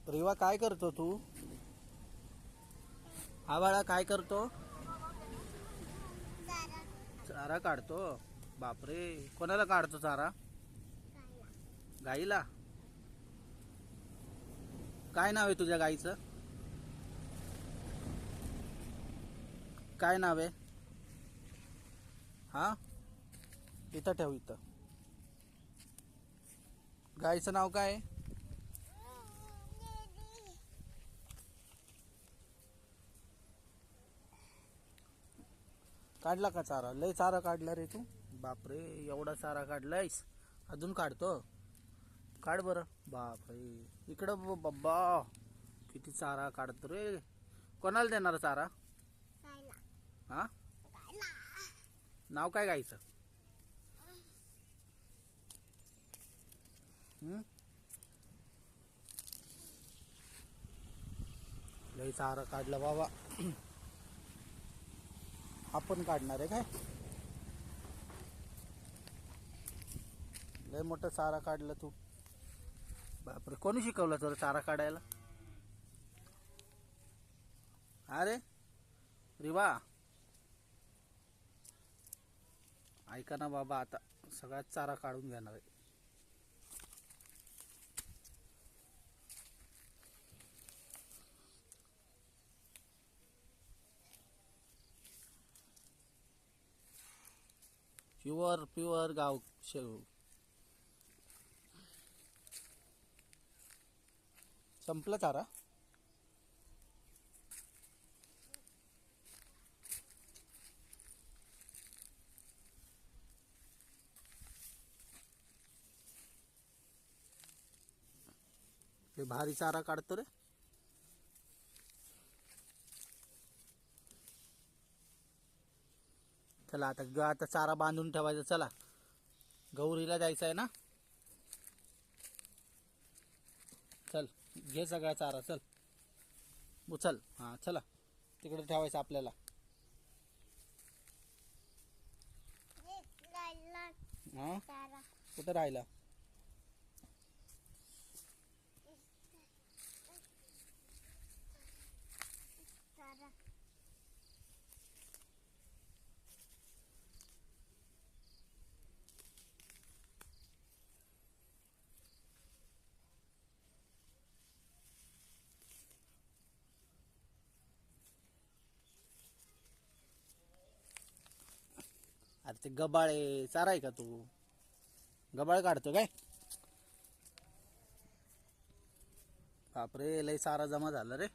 रिवा काय करतो तू? हा बाळा काय करतो? चारा काढतो. बापरे, कोणाला काढतो चारा? गाईला. काय नाव आहे तुझ्या गाईचं? काय नाव आहे? हा, इथं ठेव. इथं गाईचं नाव काय आहे? काढला का चारा? लय चारा काढला रे तू. बापरे, एवढा चारा काढलायस? अजून काढतो? काढ बरं. बापरे, इकडं बाबा, किती चारा काढतो रे. कोणाला देणार चारा? हा, नाव काय गाईचं? लय चारा काढला बाबा. आपण काढणार आहे काय? लय मोठं चारा काढलं तू. बापरे, कोणी शिकवलं तुला चारा काढायला? अरे रिवा, ऐका ना बाबा, आता सगळ्यात चारा काढून घेणार आहे. प्युअर प्युअर गाव शेव. संपला चारा? ते भारी चारा काढतो रे. चला आता चारा बांधून ठेवायचा. चला, गौरीला जायचं आहे ना. चल, घे सगळा चारा. चल उचल. हां चला, तिकडे ठेवायचं आपल्याला. हां, कुठं राहिला? अरे ते गबाळ आहे. चारा आहे का तू? गबाळ काढतो काय? बापरे, लय चारा जमा झाला रे.